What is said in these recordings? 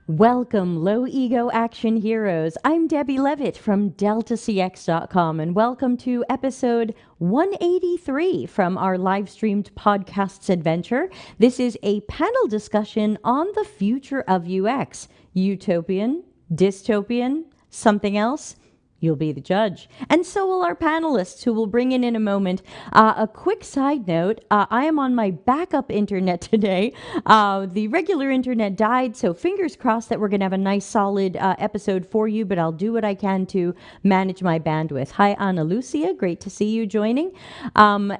Welcome, low ego action heroes. I'm Debbie Levitt from deltacx.com, and welcome to episode 183 from our live streamed podcasts adventure. This is a panel discussion on the future of UX. Utopian, dystopian, something else? You'll be the judge. And so will our panelists, who we'll bring in a moment. A quick side note, I am on my backup internet today. The regular internet died, so fingers crossed that we're going to have a nice solid episode for you, but I'll do what I can to manage my bandwidth. Hi, Ana Lucia. Great to see you joining. And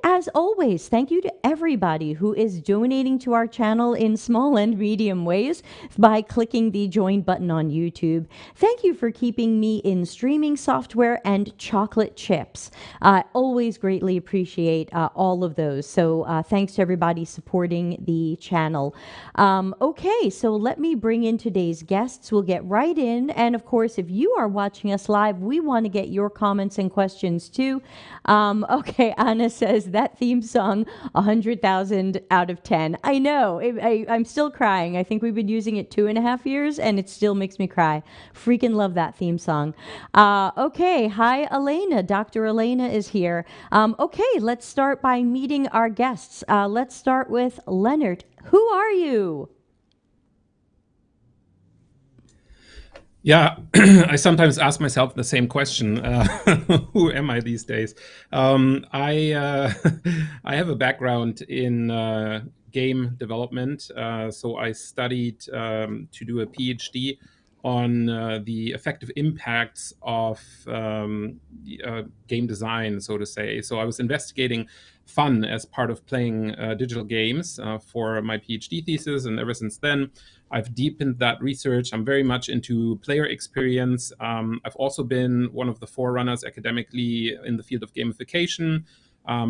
as always, thank you to everybody who is donating to our channel in small and medium ways by clicking the join button on YouTube. Thank you for keeping me in streaming software and chocolate chips. Always greatly appreciate all of those. So thanks to everybody supporting the channel. Okay, so let me bring in today's guests. We'll get right in. And of course, if you are watching us live, we want to get your comments and questions too. Okay, Anna says that theme song, 100,000 out of 10. I know, I'm still crying. I think we've been using it 2.5 years and it still makes me cry. Freaking love that theme song. Okay, hi, Elena. Dr. Elena is here. Okay, let's start by meeting our guests. Let's start with Lennart. Who are you? Yeah, I sometimes ask myself the same question. Who am I these days? I I have a background in game development. So I studied to do a PhD on the effective impacts of game design, so to say. So I was investigating fun as part of playing digital games for my PhD thesis. And ever since then, I've deepened that research. I'm very much into player experience. I've also been one of the forerunners academically in the field of gamification,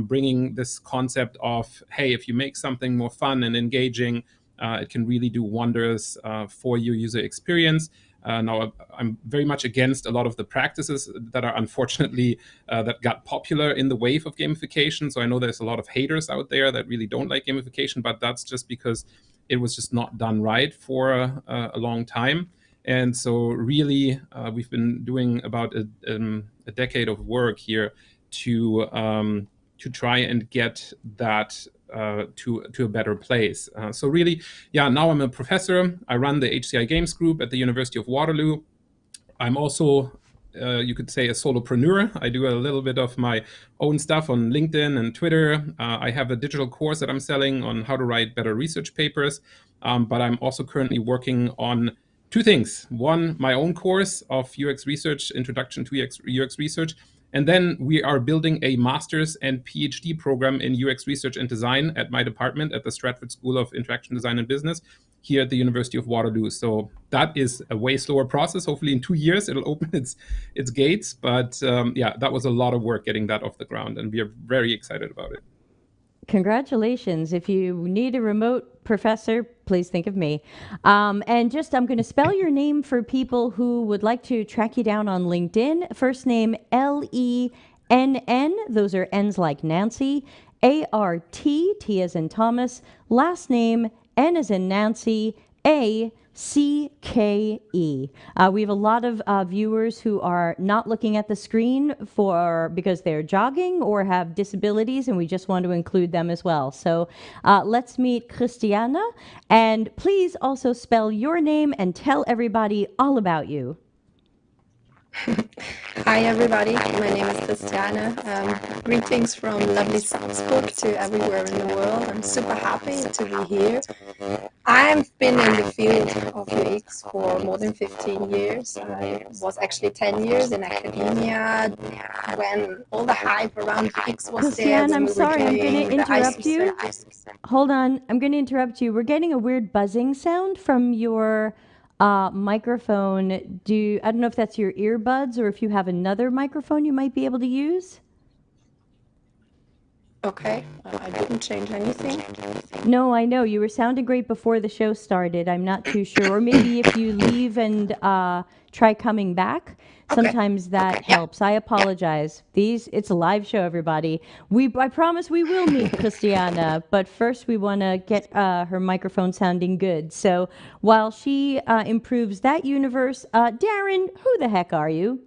bringing this concept of, hey, if you make something more fun and engaging, it can really do wonders for your user experience. Now, I'm very much against a lot of the practices that are unfortunately that got popular in the wave of gamification. So I know there's a lot of haters out there that really don't like gamification, but that's just because it was just not done right for a long time. And so really, we've been doing about a decade of work here to try and get that to a better place. So really, yeah, now I'm a professor. I run the HCI Games Group at the University of Waterloo. I'm also, you could say, a solopreneur. I do a little bit of my own stuff on LinkedIn and Twitter. I have a digital course that I'm selling on how to write better research papers. But I'm also currently working on two things. One, my own course of UX research, Introduction to UX research. And then we are building a master's and PhD program in UX research and design at my department at the Stratford School of Interaction Design and Business here at the University of Waterloo. So that is a way slower process. Hopefully in 2 years, it'll open its gates. But yeah, that was a lot of work getting that off the ground. And we are very excited about it. Congratulations. If you need a remote professor, please think of me. And just, I'm going to spell your name for people who would like to track you down on LinkedIn. First name, Lenn. Those are N's like Nancy. A-R-T, T as in Thomas. Last name, N as in Nancy. A-C-K-E. We have a lot of viewers who are not looking at the screen because they're jogging or have disabilities, and we just want to include them as well. So let's meet Christiane, and please also spell your name and tell everybody all about you. Hi everybody, my name is Christiane. Greetings from lovely Salzburg to everywhere in the world. I'm super happy to be here. I've been in the field of UX for more than 15 years. I was actually 10 years in academia when all the hype around UX was Christiane, there. I'm sorry, I'm going to interrupt you. Hold on, I'm going to interrupt you. We're getting a weird buzzing sound from your microphone. I don't know if that's your earbuds or if you have another microphone you might be able to use. Okay, I didn't change anything. No, I know. You were sounding great before the show started. I'm not too sure. Or maybe if you leave and try coming back. Okay. Sometimes that helps. I apologize. It's a live show, everybody. I promise we will meet Christiane, but first we want to get her microphone sounding good. So while she improves that universe, Darren, who the heck are you?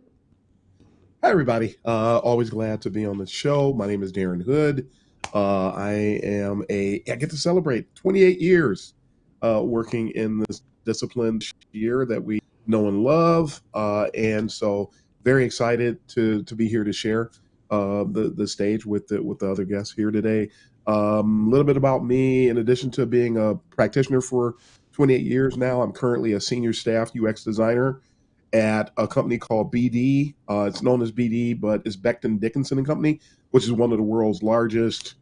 Hi, everybody. Always glad to be on the show. My name is Darren Hood. I get to celebrate 28 years working in this discipline this year that we know and love. And so very excited to be here to share the stage with the other guests here today. A little bit about me. In addition to being a practitioner for 28 years now, I'm currently a senior staff UX designer at a company called BD. It's known as BD, but it's Becton Dickinson and Company, which is one of the world's largest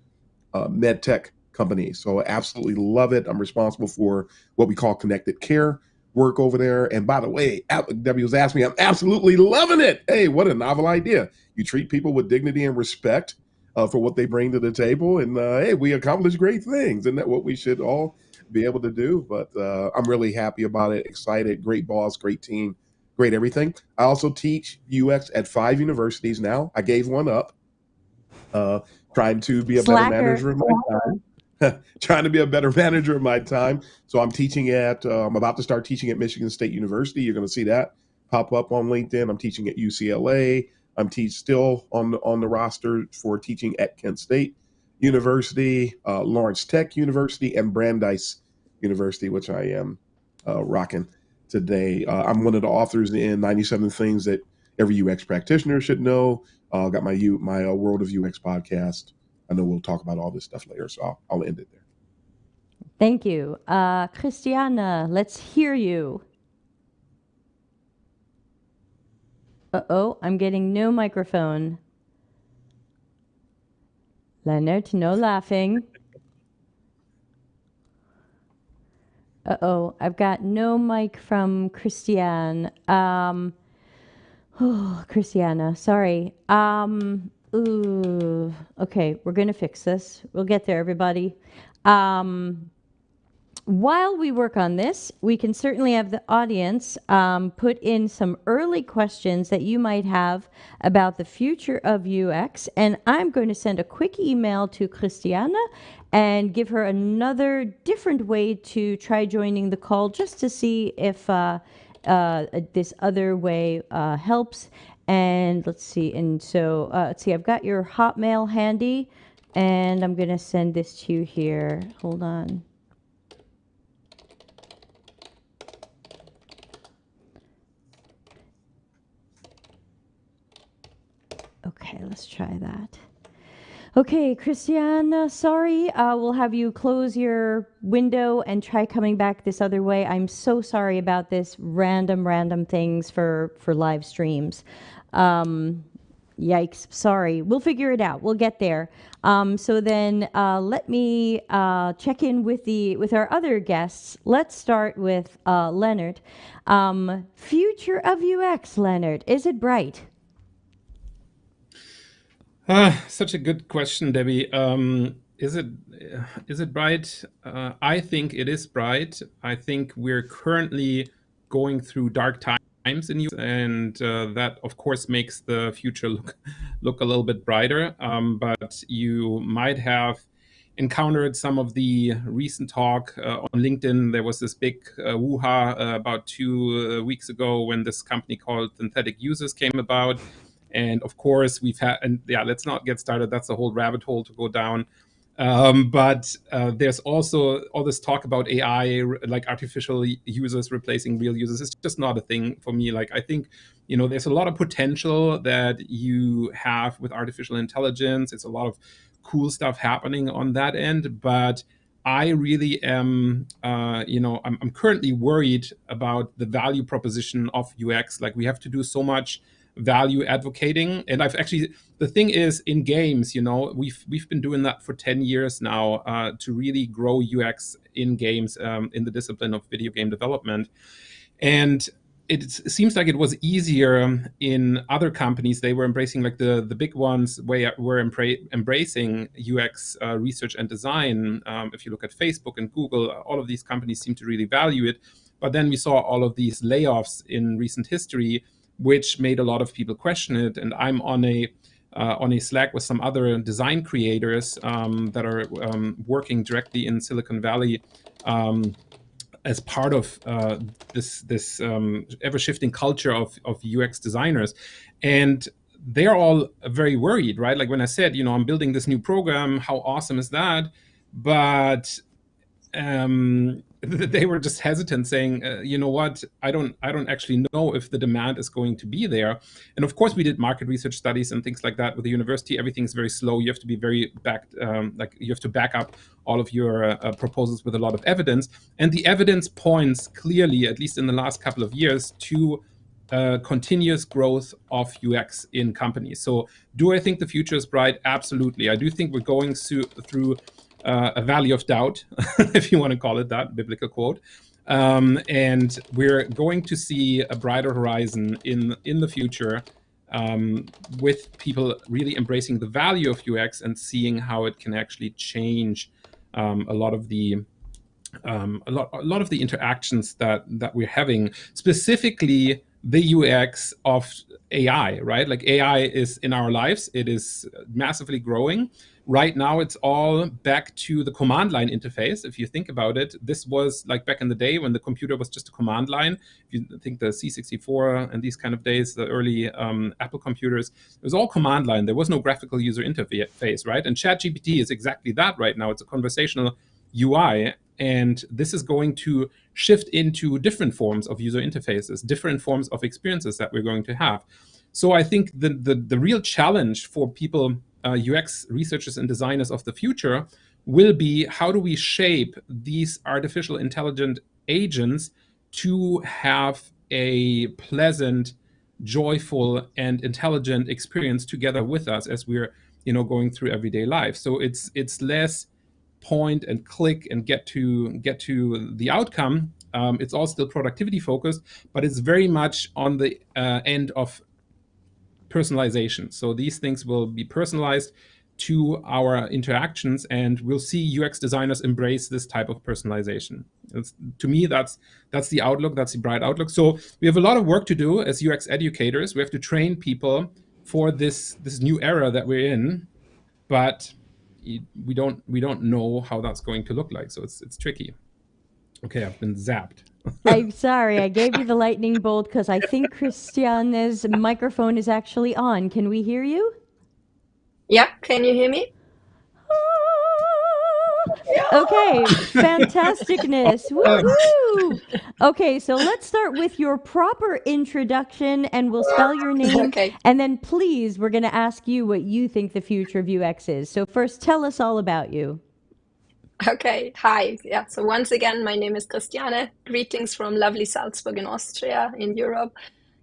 med tech companies. So I absolutely love it. I'm responsible for what we call connected care work over there. And by the way, Debbie was asking me, I'm absolutely loving it. Hey, what a novel idea. You treat people with dignity and respect for what they bring to the table. And hey, we accomplish great things. Isn't that what we should all be able to do? But I'm really happy about it, excited, great boss, great team. Great everything. I also teach UX at 5 universities now. I gave one up, trying to be a better manager of my time. Trying to be a better manager of my time. So I'm teaching I'm about to start teaching at Michigan State University. You're going to see that pop up on LinkedIn. I'm teaching at UCLA. I'm still on the roster for teaching at Kent State University, Lawrence Tech University, and Brandeis University, which I am rocking today. I'm one of the authors in 97 Things That Every UX Practitioner Should Know. Got my World of UX podcast. I know we'll talk about all this stuff later, so I'll end it there. Thank you. Christiane, let's hear you. Uh-oh, I'm getting no microphone. Lennart, no laughing. Uh-oh, I've got no mic from Christiane. Christiane, sorry. Okay, we're going to fix this. We'll get there, everybody. While we work on this, we can certainly have the audience put in some early questions that you might have about the future of UX. And I'm going to send a quick email to Christiane and give her another different way to try joining the call just to see if this other way helps. And let's see. And so let's see, I've got your Hotmail handy and I'm going to send this to you here. Hold on. Okay, let's try that. Okay, Christiane, sorry. We'll have you close your window and try coming back this other way. I'm so sorry about this random things for live streams. Yikes, sorry. We'll figure it out. We'll get there. So then let me check in with our other guests. Let's start with Lennart. Future of UX, Lennart. Is it bright? Such a good question, Debbie. Is it bright? I think it is bright. I think we're currently going through dark times in UX, and that, of course, makes the future look a little bit brighter. But you might have encountered some of the recent talk on LinkedIn. There was this big woo-ha about 2 weeks ago when this company called Synthetic Users came about. And of course, let's not get started. That's a whole rabbit hole to go down. But there's also all this talk about AI, like artificial users replacing real users. It's just not a thing for me. Like, I think, there's a lot of potential that you have with artificial intelligence. It's a lot of cool stuff happening on that end. But I really am, I'm currently worried about the value proposition of UX. Like, we have to do so much value advocating, and the thing is, in games, we've been doing that for 10 years now to really grow UX in games, in the discipline of video game development. And it seems like it was easier in other companies. They were embracing, like the big ones were embracing UX research and design. If you look at Facebook and Google, all of these companies seem to really value it. But then we saw all of these layoffs in recent history, which made a lot of people question it. And I'm on a Slack with some other design creators that are working directly in Silicon Valley as part of this ever-shifting culture of UX designers. And they're all very worried, right? Like when I said, I'm building this new program, how awesome is that? But they were just hesitant, saying, you know what, I don't actually know if the demand is going to be there. And of course, we did market research studies and things like that with the university. Everything's very slow. You have to be very you have to back up all of your proposals with a lot of evidence. And the evidence points clearly, at least in the last couple of years, to continuous growth of UX in companies. So do I think the future is bright? Absolutely. I do think we're going through a valley of doubt, if you want to call it that, biblical quote. And we're going to see a brighter horizon in the future with people really embracing the value of UX and seeing how it can actually change a lot of the interactions that we're having, specifically the UX of AI, right? Like AI is in our lives. It is massively growing. Right now, it's all back to the command line interface. If you think about it, this was like back in the day when the computer was just a command line. If you think the C64 and these kind of days, the early Apple computers, it was all command line. There was no graphical user interface, right? And ChatGPT is exactly that right now. It's a conversational UI. And this is going to shift into different forms of user interfaces, different forms of experiences that we're going to have. So I think the real challenge for people, UX researchers and designers of the future, will be how do we shape these artificial intelligent agents to have a pleasant, joyful, and intelligent experience together with us as we're going through everyday life. So it's less point and click and get to the outcome. It's all still productivity focused, but it's very much on the end of personalization. So these things will be personalized to our interactions, and we'll see UX designers embrace this type of personalization. To me, that's the outlook. That's the bright outlook. So we have a lot of work to do as UX educators. We have to train people for this new era that we're in, but we don't know how that's going to look like. So it's tricky. Okay, I've been zapped. I'm sorry, I gave you the lightning bolt because I think Christiane's microphone is actually on. Can we hear you? Yeah, can you hear me? Okay, fantasticness. Woohoo! Okay, so let's start with your proper introduction and we'll spell your name. Okay. And then please, we're going to ask you what you think the future of UX is. So first, tell us all about you. Okay, hi. Yeah, so once again, my name is Christiane. Greetings from lovely Salzburg in Austria, in Europe.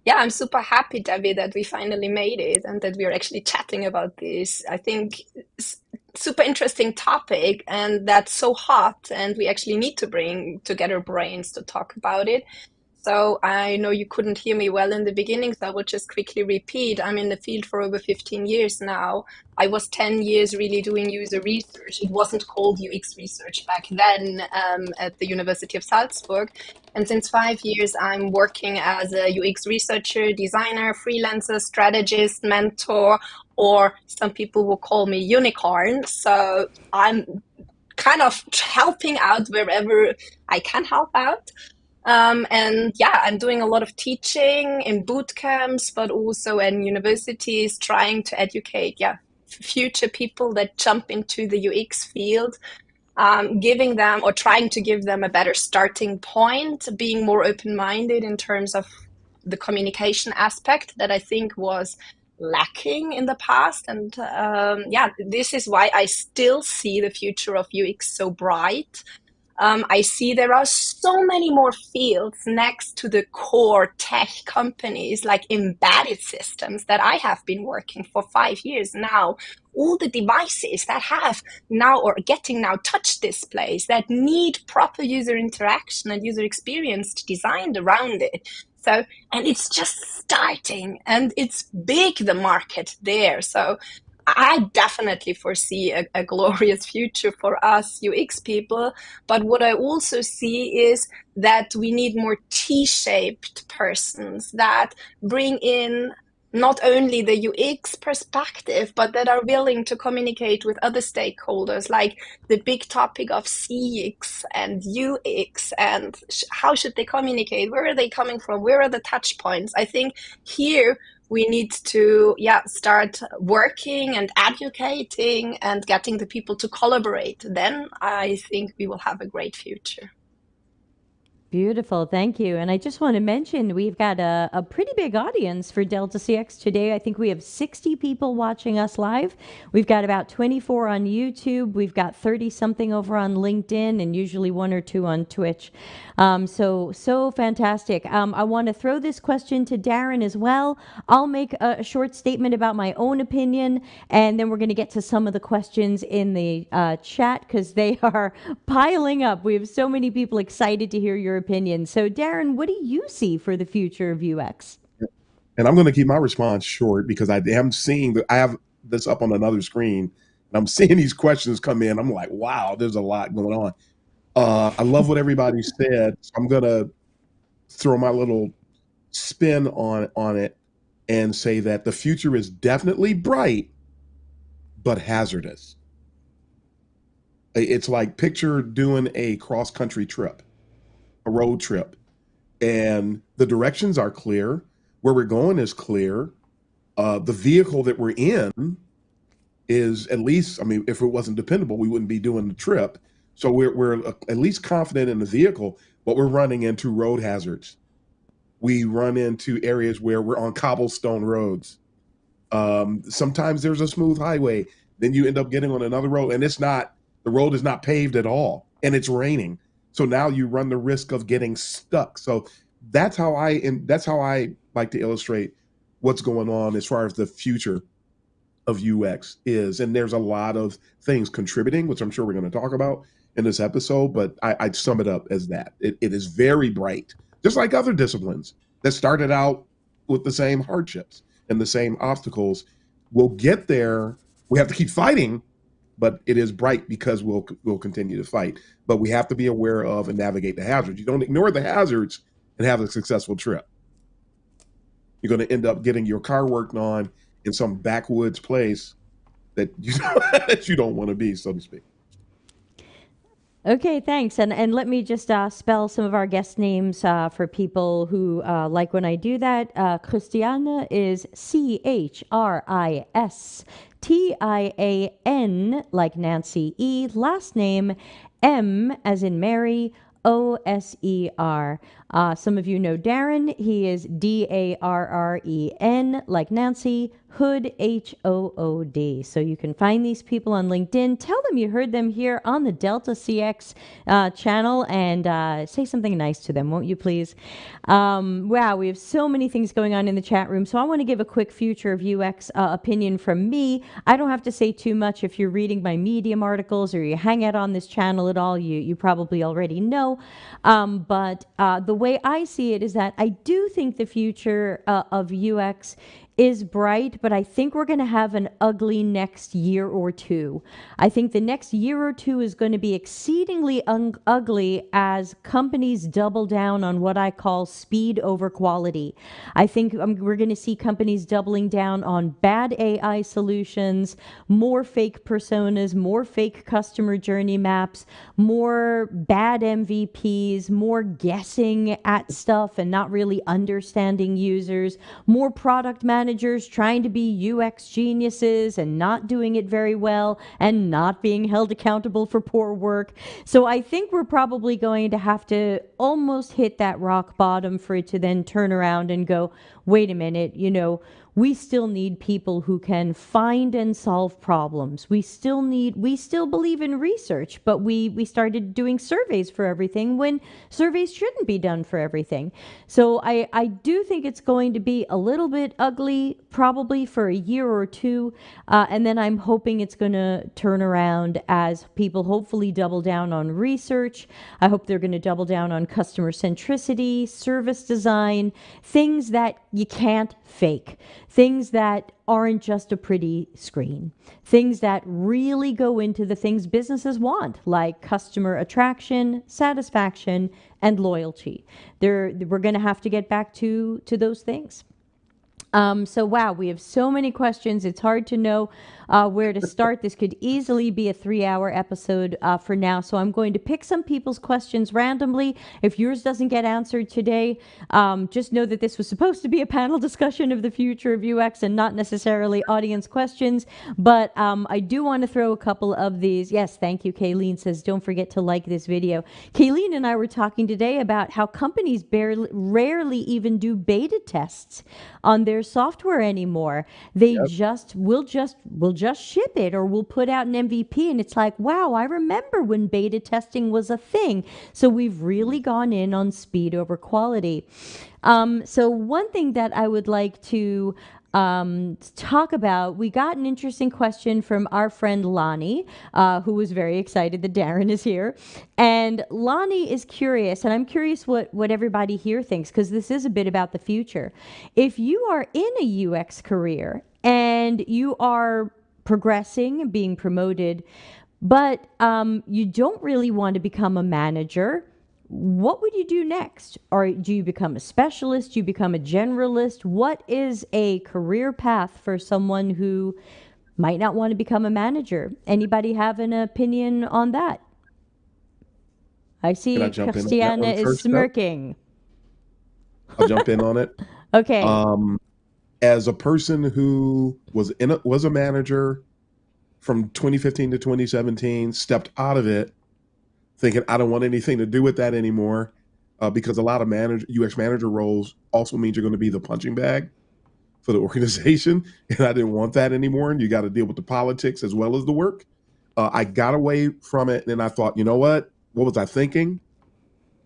Yeah, I'm super happy, Debbie, that we finally made it and that we're actually chatting about this. I think super interesting topic, and that's so hot, and we actually need to bring together brains to talk about it. So I know you couldn't hear me well in the beginning, so I will just quickly repeat. I'm in the field for over 15 years now. I was 10 years really doing user research. It wasn't called UX research back then at the University of Salzburg. And since 5 years, I'm working as a UX researcher, designer, freelancer, strategist, mentor, or some people will call me unicorn. So I'm kind of helping out wherever I can help out. And yeah, I'm doing a lot of teaching in boot camps, but also in universities, trying to educate, future people that jump into the UX field, giving them or trying to give them a better starting point, being more open-minded in terms of the communication aspect that I think was lacking in the past. And this is why I still see the future of UX so bright. I see there are so many more fields next to the core tech companies, like embedded systems that I have been working for 5 years now. All the devices that have now or getting now touch displays that need proper user interaction and user experience designed around it. So, and it's just starting and it's big, the market there. So I definitely foresee a glorious future for us UX people. But what I also see is that we need more T-shaped persons that bring in not only the UX perspective, but that are willing to communicate with other stakeholders, like the big topic of CX and UX, and how should they communicate? Where are they coming from? Where are the touch points? I think here we need to start working and educating and getting the people to collaborate. Then I think we will have a great future. Beautiful. Thank you. And I just want to mention we've got a pretty big audience for Delta CX today. I think we have 60 people watching us live. We've got about 24 on YouTube. We've got 30 something over on LinkedIn and usually 1 or 2 on Twitch. So fantastic. I want to throw this question to Darren as well. I'll make a short statement about my own opinion, and then we're going to get to some of the questions in the chat because they are piling up. We have so many people excited to hear your opinion. So Darren, what do you see for the future of UX? And I'm going to keep my response short because I am seeing I have this up on another screen and I'm seeing these questions come in. I'm like, wow, there's a lot going on. I love what everybody said. I'm going to throw my little spin on it and say that the future is definitely bright, but hazardous. It's like picture doing a cross-country trip, a road trip, and the directions are clear. Where we're going is clear. The vehicle that we're in is at least, I mean, if it wasn't dependable, we wouldn't be doing the trip. So we're at least confident in the vehicle, but we're running into road hazards. We run into areas where we're on cobblestone roads. Sometimes there's a smooth highway. Then you end up getting on another road and the road is not paved at all and it's raining. So now you run the risk of getting stuck. So that's how I like to illustrate what's going on as far as the future of UX is. And there's a lot of things contributing, which I'm sure we're going to talk about in this episode, but I'd sum it up as that. It is very bright, just like other disciplines that started out with the same hardships and the same obstacles. We'll get there. We have to keep fighting, but it is bright because we'll continue to fight. But we have to be aware of and navigate the hazards. You don't ignore the hazards and have a successful trip. You're going to end up getting your car worked on in some backwoods place that you don't want to be, so to speak. Okay, thanks. And let me just spell some of our guest names for people who like when I do that. Christiane is Christian, like Nancy E. Last name M as in Mary, Oser. Some of you know Darren. He is Darren, like Nancy. Hood, Hood. So you can find these people on LinkedIn. Tell them you heard them here on the Delta CX channel and say something nice to them, won't you please? Wow, we have so many things going on in the chat room. So I want to give a quick future of UX opinion from me. I don't have to say too much. If you're reading my Medium articles or you hang out on this channel at all, you probably already know. But the way I see it is that I do think the future of UX is bright, but I think we're going to have an ugly next year or two. I think the next year or two is going to be exceedingly ugly as companies double down on what I call speed over quality. I think we're going to see companies doubling down on bad AI solutions, more fake personas, more fake customer journey maps, more bad MVPs, more guessing at stuff and not really understanding users, more product managers trying to be UX geniuses and not doing it very well and not being held accountable for poor work. So I think we're probably going to have to almost hit that rock bottom for it to then turn around and go, wait a minute, we still need people who can find and solve problems. We still believe in research, but we started doing surveys for everything when surveys shouldn't be done for everything. So I do think it's going to be a little bit ugly, probably for a year or two. And then I'm hoping it's going to turn around as people hopefully double down on research. I hope they're going to double down on customer centricity, service design, things that you can't fake. things that aren't just a pretty screen, things that really go into the things businesses want, like customer attraction, satisfaction, and loyalty. We're going to have to get back to those things. So wow, we have so many questions. It's hard to know where to start. This could easily be a 3-hour episode for now. So I'm going to pick some people's questions randomly. If yours doesn't get answered today, just know that this was supposed to be a panel discussion of the future of UX and not necessarily audience questions. But I do want to throw a couple of these. Yes, thank you. Kayleen says, don't forget to like this video. Kayleen and I were talking today about how companies rarely even do beta tests on their software anymore. They will just ship it, or we'll put out an MVP, and it's like, wow, I remember when beta testing was a thing. So we've really gone in on speed over quality. So one thing that I would like to talk about, we got an interesting question from our friend Lonnie, who was very excited that Darren is here. And Lonnie is curious, and I'm curious what everybody here thinks, because this is a bit about the future. If you are in a UX career and you are progressing, being promoted, but you don't really want to become a manager, what would you do next? Or do you become a specialist? Do you become a generalist? What is a career path for someone who might not want to become a manager? Anybody have an opinion on that? I see Christiane is smirking. I'll jump in on it. Okay. As a person who was a manager from 2015 to 2017, stepped out of it, thinking I don't want anything to do with that anymore, because a lot of UX manager roles also means you're going to be the punching bag for the organization, and I didn't want that anymore. And you got to deal with the politics as well as the work. I got away from it, and I thought, you know what? What was I thinking?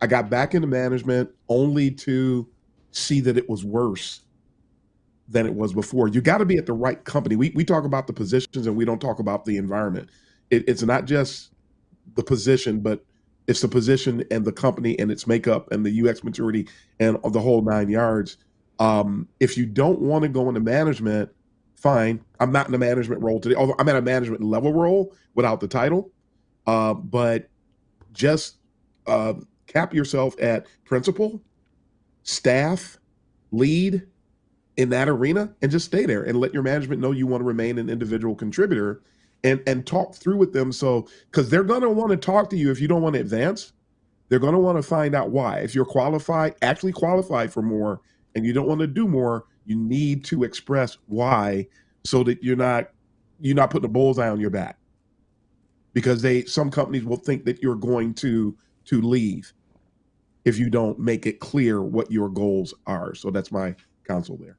I got back into management only to see that it was worse than it was before. You got to be at the right company. We talk about the positions and we don't talk about the environment. It's not just the position, but it's the position and the company and its makeup and the UX maturity and the whole 9 yards. If you don't want to go into management, fine. I'm not in a management role today, although I'm at a management level role without the title. But just cap yourself at principal, staff, lead in that arena, and just stay there and let your management know you want to remain an individual contributor, and talk through with them. So, because they're going to want to talk to you if you don't want to advance. They're going to want to find out why. If you're actually qualified for more, and you don't want to do more, you need to express why, so that you're not putting a bullseye on your back. Because some companies will think that you're going to leave if you don't make it clear what your goals are. So that's my counsel there.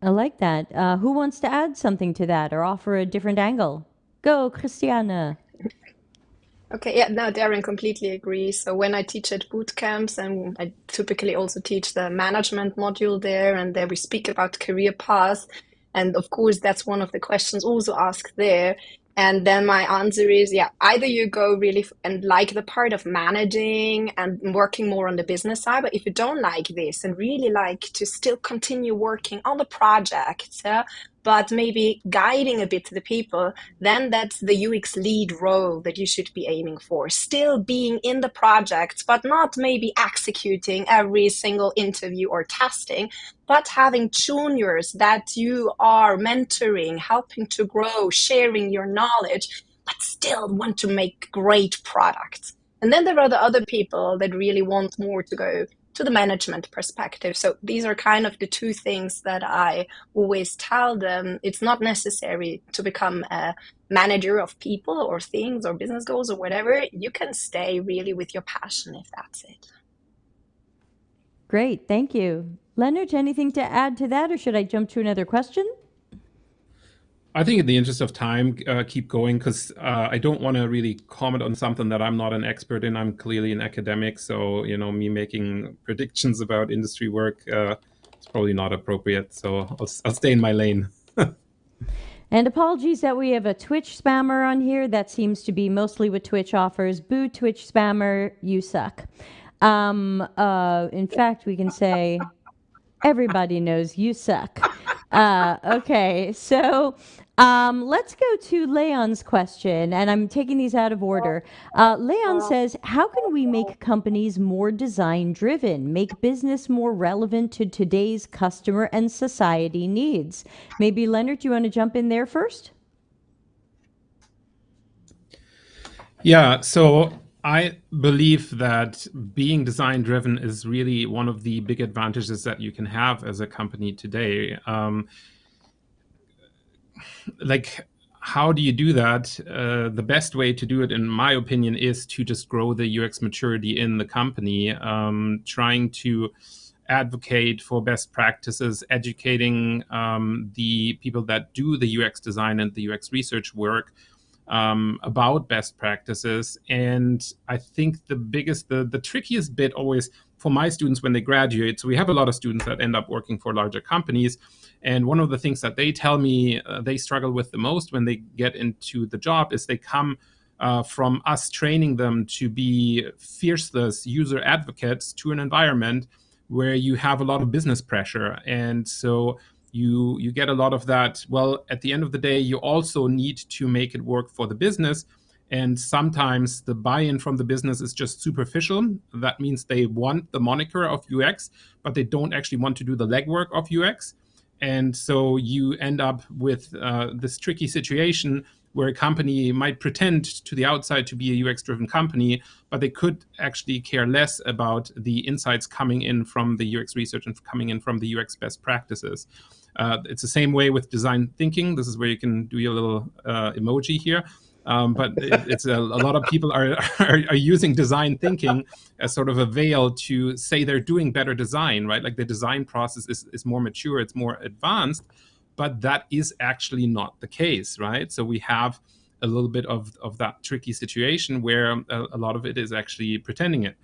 I like that. Who wants to add something to that or offer a different angle? Go, Christiane. Okay, yeah, no, Darren completely agrees. So when I teach at boot camps, and I typically also teach the management module there, and there we speak about career paths. And of course, that's one of the questions also asked there. And then my answer is, yeah, either you go really and like the part of managing and working more on the business side, but if you don't like this and really like to still continue working on the project, but maybe guiding a bit to the people, then that's the UX lead role that you should be aiming for. Still being in the projects, but not maybe executing every single interview or testing, but having juniors that you are mentoring, helping to grow, sharing your knowledge, but still want to make great products. And then there are the other people that really want more to go to the management perspective. So these are kind of the two things that I always tell them. It's not necessary to become a manager of people or things or business goals or whatever. You can stay really with your passion if that's it. Great, thank you. Lennart, anything to add to that, or should I jump to another question? I think in the interest of time, keep going, because I don't want to really comment on something that I'm not an expert in. I'm clearly an academic, so me making predictions about industry work is probably not appropriate. So I'll stay in my lane. And apologies that we have a Twitch spammer on here. That seems to be mostly what Twitch offers. Boo, Twitch spammer, you suck. In fact, we can say everybody knows you suck. Okay, so let's go to Leon's question, and I'm taking these out of order. Leon says, how can we make companies more design driven, make business more relevant to today's customer and society needs? Maybe Lennart, you want to jump in there first? Yeah, so I believe that being design driven is really one of the big advantages that you can have as a company today. Like, how do you do that? The best way to do it, in my opinion, is to just grow the UX maturity in the company, trying to advocate for best practices, educating the people that do the UX design and the UX research work about best practices. And I think the trickiest bit always for my students when they graduate, so we have a lot of students that end up working for larger companies. And one of the things that they tell me they struggle with the most when they get into the job is they come from us training them to be fierceless user advocates to an environment where you have a lot of business pressure. And so you get a lot of that. Well, at the end of the day, you also need to make it work for the business. And sometimes the buy-in from the business is just superficial. That means they want the moniker of UX, but they don't actually want to do the legwork of UX. And so you end up with this tricky situation where a company might pretend to the outside to be a UX-driven company, but they could actually care less about the insights coming in from the UX research and coming in from the UX best practices. It's the same way with design thinking. This is where you can do your little emoji here. But it's a lot of people are using design thinking as sort of a veil to say they're doing better design, right? Like the design process is more mature, it's more advanced, but that is actually not the case, right? So we have a little bit of that tricky situation where a lot of it is actually pretending it.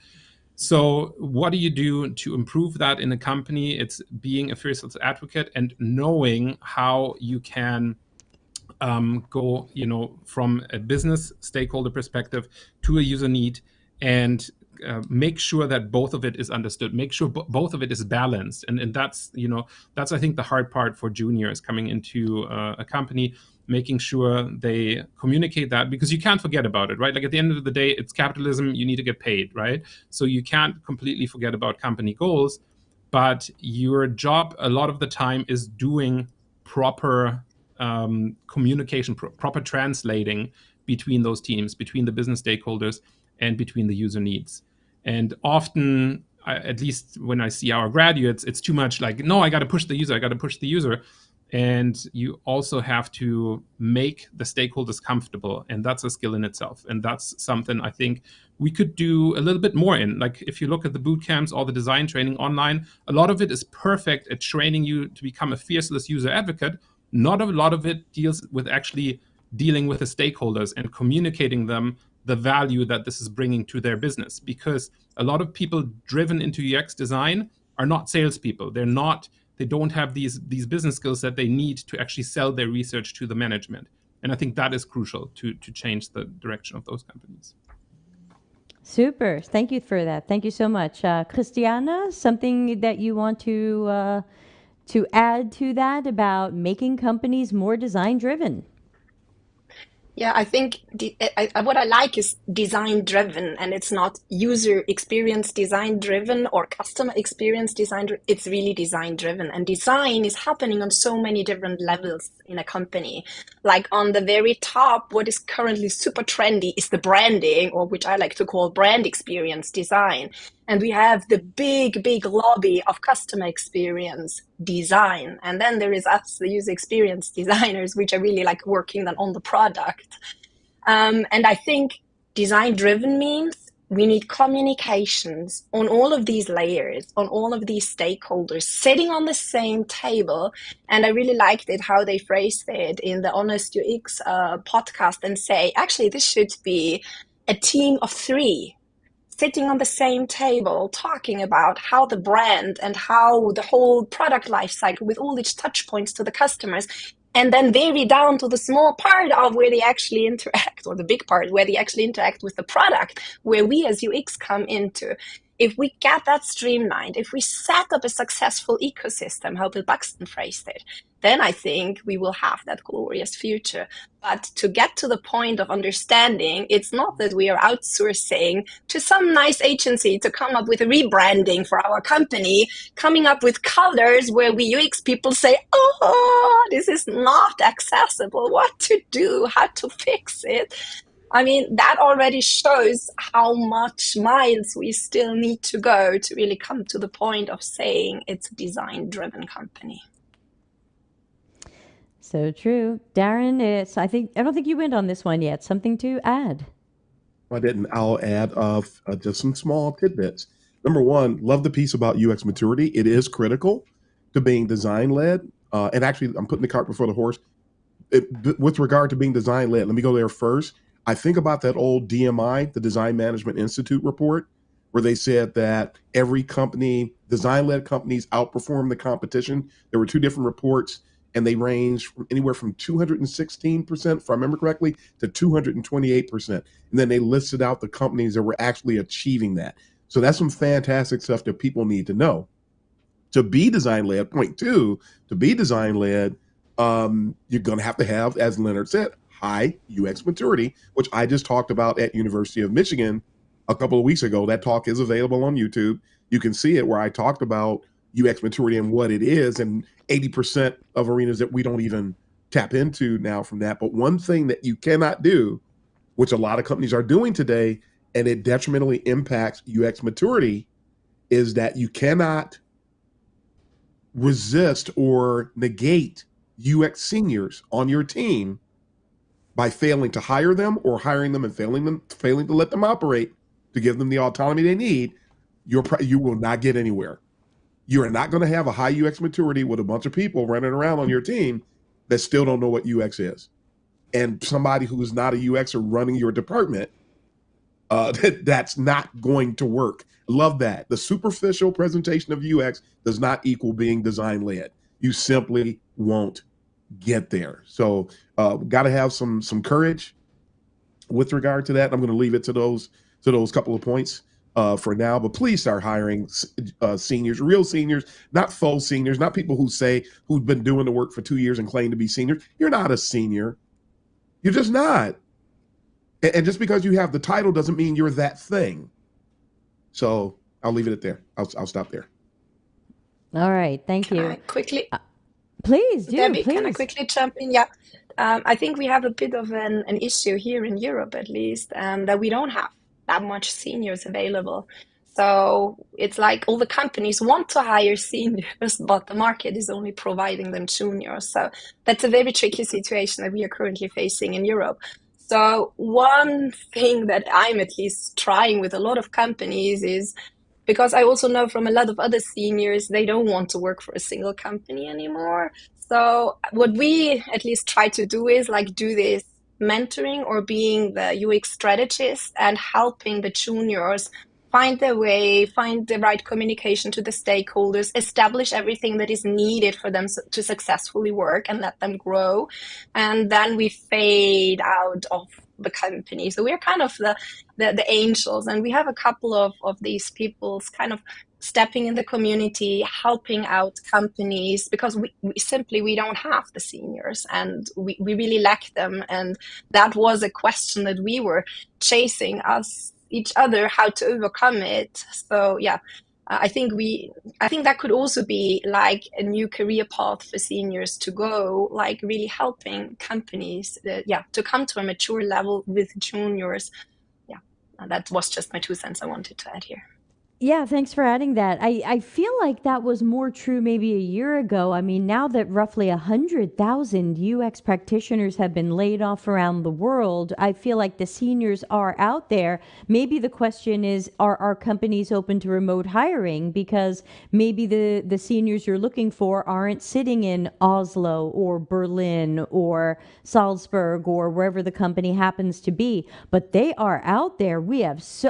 So what do you do to improve that in a company? It's being a fierce advocate and knowing how you can go, from a business stakeholder perspective to a user need, and make sure that both of it is understood. Make sure both of it is balanced, and that's I think the hard part for juniors coming into a company, making sure they communicate that, because you can't forget about it, right? Like at the end of the day, it's capitalism. You need to get paid, right? So you can't completely forget about company goals, but your job a lot of the time is doing proper communication, proper translating between those teams, between the business stakeholders and between the user needs. And often, at least when I see our graduates, it's too much like, no, I got to push the user. And you also have to make the stakeholders comfortable. And that's a skill in itself. And that's something I think we could do a little bit more in. Like if you look at the boot camps, all the design training online, a lot of it is perfect at training you to become a fierceless user advocate. Not a lot of it deals with actually dealing with the stakeholders and communicating them the value that this is bringing to their business. Because a lot of people driven into UX design are not salespeople. They don't have these business skills that they need to actually sell their research to the management. And I think that is crucial to change the direction of those companies. Super. Thank you for that. Thank you so much. Christiane, something that you want to add to that about making companies more design driven? Yeah, I think what I like is design driven, and it's not user experience design driven or customer experience design. It's really design driven, and design is happening on so many different levels in a company. Like on the very top, what is currently super trendy is the branding, or which I like to call brand experience design. And we have the big lobby of customer experience design. And then there is us, the user experience designers, which are really like working then on the product. And I think design driven means we need communications on all of these layers, on all of these stakeholders sitting on the same table. And I really liked it how they phrased it in the Honest UX podcast, and say, actually, this should be a team of 3 sitting on the same table, talking about how the brand and how the whole product life cycle with all its touch points to the customers, and then very down to the small part of where they actually interact, or the big part where they actually interact with the product, where we as UX come into. if we get that streamlined, if we set up a successful ecosystem, how Bill Buxton phrased it, then I think we will have that glorious future. But to get to the point of understanding, it's not that we are outsourcing to some nice agency to come up with a rebranding for our company, coming up with colors where we UX people say, oh, this is not accessible, what to do, how to fix it. I mean, that already shows how much miles we still need to go to really come to the point of saying it's a design-driven company. So true. Darren, I don't think you went on this one yet. Something to add? I didn't. I'll add just some small tidbits. Number one, love the piece about UX maturity. It is critical to being design-led. And actually, I'm putting the cart before the horse. With regard to being design-led, let me go there first. I think about that old DMI, the Design Management Institute report, where they said that every company, design-led companies, outperform the competition. There were two different reports, and they range from anywhere from 216%, if I remember correctly, to 228%. And then they listed out the companies that were actually achieving that. So that's some fantastic stuff that people need to know. To be design-led, point two, to be design-led, you're going to have, as Lennart said, high UX maturity, which I just talked about at University of Michigan a couple of weeks ago. That talk is available on YouTube. You can see it, where I talked about UX maturity and what it is, and 80% of arenas that we don't even tap into now from that. But one thing that you cannot do, which a lot of companies are doing today, and it detrimentally impacts UX maturity, is that you cannot resist or negate UX seniors on your team by failing to hire them, or hiring them and failing to let them operate, to give them the autonomy they need. You will not get anywhere. You are not going to have a high UX maturity with a bunch of people running around on your team that still don't know what UX is. And somebody who is not a UXer running your department, that's not going to work. Love that. The superficial presentation of UX does not equal being design-led. You simply won't get there. So got to have some courage with regard to that. I'm going to leave it to those couple of points for now, but please start hiring seniors, real seniors, not faux seniors, not people who've been doing the work for 2 years and claim to be seniors. You're not a senior. You're just not. And just because you have the title doesn't mean you're that thing. So I'll leave it at there. I'll stop there. All right. Thank you. Can I quickly, Please do. Debbie, Please. can I quickly jump in? Yeah. I think we have a bit of an issue here in Europe, at least, that we don't have that much seniors available. So it's like all the companies want to hire seniors, but the market is only providing them juniors. So that's a very tricky situation that we are currently facing in Europe. So one thing that I'm at least trying with a lot of companies is, because I also know from a lot of other seniors, they don't want to work for a single company anymore. So what we at least try to do is like do this mentoring or being the UX strategist and helping the juniors find their way, find the right communication to the stakeholders, establish everything that is needed for them to successfully work and let them grow. And then we fade out of the company. So we're kind of the angels, and we have a couple of these people kind of stepping in the community, helping out companies, because we don't have the seniors, and we really lack them. And that was a question that we were chasing each other, how to overcome it. So yeah, I think that could also be like a new career path for seniors to go, like really helping companies to come to a mature level with juniors. Yeah, that was just my 2 cents I wanted to add here. Yeah, thanks for adding that. I feel like that was more true maybe a year ago. I mean, now that roughly 100,000 UX practitioners have been laid off around the world, I feel like the seniors are out there. Maybe the question is, are our companies open to remote hiring? Because maybe the seniors you're looking for aren't sitting in Oslo or Berlin or Salzburg or wherever the company happens to be, but they are out there.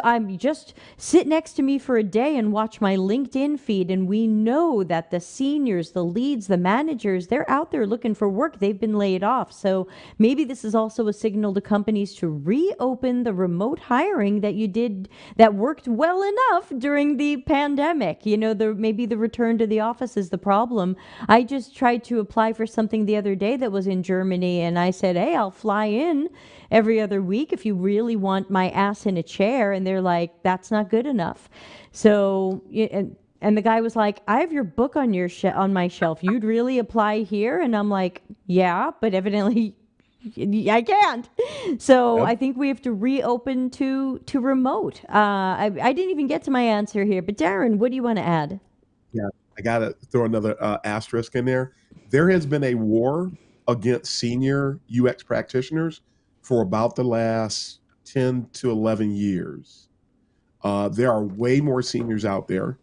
I'm just sit next to me for for a day and watch my LinkedIn feed, and we know that the seniors, the leads, the managers, they're out there looking for work. They've been laid off. So maybe this is also a signal to companies to reopen the remote hiring that you did that worked well enough during the pandemic. Maybe the return to the office is the problem. I just tried to apply for something the other day that was in Germany, and I said, hey, I'll fly in every other week if you really want my ass in a chair. And they're like, that's not good enough. So, and the guy was like, I have your book on on my shelf. You'd really apply here? And I'm like, yeah, but evidently I can't. So Yep. I think we have to reopen to remote. I didn't even get to my answer here, but Darren, what do you want to add? Yeah, I got to throw another asterisk in there. There has been a war against senior UX practitioners for about the last 10 to 11 years. There are way more seniors out there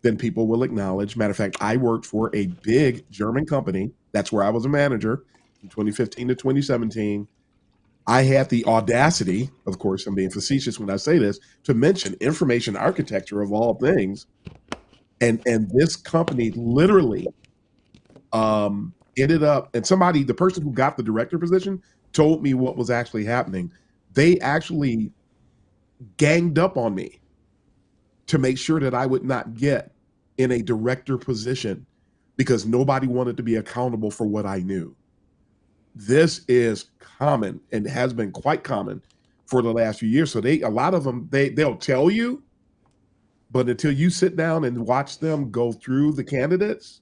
than people will acknowledge. Matter of fact, I worked for a big German company. That's where I was a manager from 2015 to 2017. I had the audacity, of course, I'm being facetious when I say this, to mention information architecture of all things. And this company literally ended up, and the person who got the director position told me what was actually happening. They actually ganged up on me to make sure that I would not get in a director position because nobody wanted to be accountable for what I knew. This is common and has been quite common for the last few years. So a lot of them, they'll tell you, but until you sit down and watch them go through the candidates,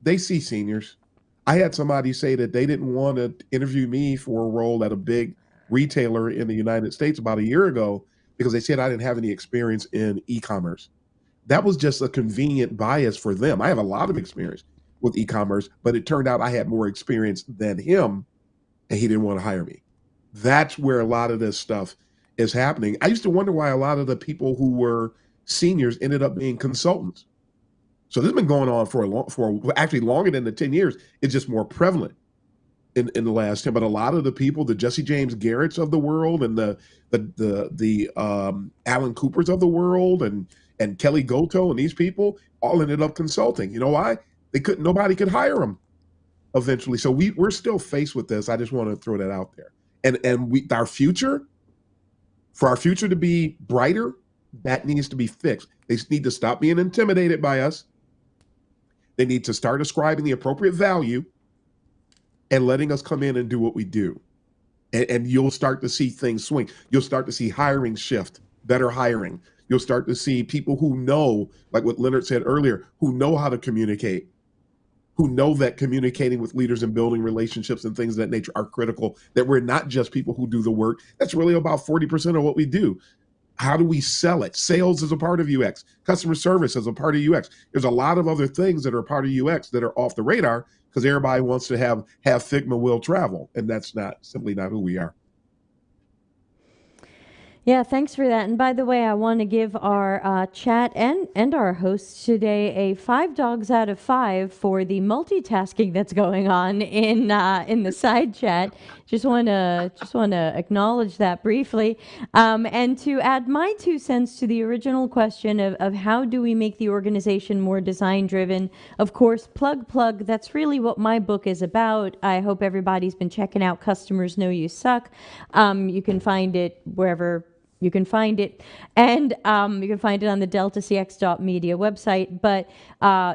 they see seniors. I had somebody say that they didn't want to interview me for a role at a big retailer in the United States about a year ago because they said I didn't have any experience in e-commerce. That was just a convenient bias for them. I have a lot of experience with e-commerce, but it turned out I had more experience than him, and he didn't want to hire me. That's where a lot of this stuff is happening. I used to wonder why a lot of the people who were seniors ended up being consultants. So this has been going on for actually longer than the 10 years. It's just more prevalent in the last 10. But a lot of the people, the Jesse James Garretts of the world, and the Alan Coopers of the world, and Kelly Goto, and these people all ended up consulting. You know why? Nobody could hire them eventually. So we're still faced with this. I just want to throw that out there. And for our future to be brighter, that needs to be fixed. They need to stop being intimidated by us. They need to start ascribing the appropriate value and letting us come in and do what we do. And you'll start to see things swing. You'll start to see hiring shift, better hiring. You'll start to see people who know, like what Lennart said earlier, who know how to communicate, who know that communicating with leaders and building relationships and things of that nature are critical, that we're not just people who do the work. That's really about 40% of what we do. How do we sell it? Sales is a part of UX. Customer service is a part of UX. There's a lot of other things that are a part of UX that are off the radar because everybody wants to have Figma will travel, and that's simply not who we are. Yeah, thanks for that. And by the way, I want to give our chat and our hosts today a 5 dogs out of 5 for the multitasking that's going on in the side chat. Just want to acknowledge that briefly, and to add my 2 cents to the original question of how do we make the organization more design driven. Of course, plug. That's really what my book is about. I hope everybody's been checking out Customers Know You Suck. You can find it wherever you can find it, and you can find it on the deltacx.media website. But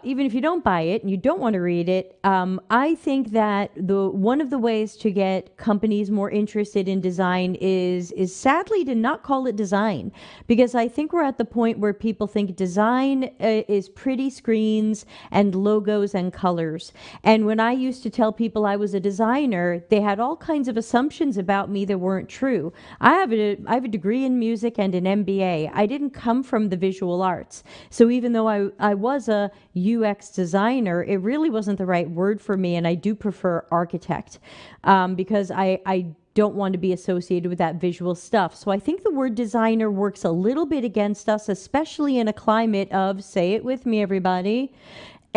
even if you don't buy it and you don't want to read it, I think that one of the ways to get companies more interested in design is sadly to not call it design, because I think we're at the point where people think design is pretty screens and logos and colors. And when I used to tell people I was a designer, they had all kinds of assumptions about me that weren't true. I have a degree in music and an MBA. I didn't come from the visual arts. So even though I was a UX designer, it really wasn't the right word for me, and I do prefer architect because I don't want to be associated with that visual stuff. So I think the word designer works a little bit against us, especially in a climate of, say it with me, everybody,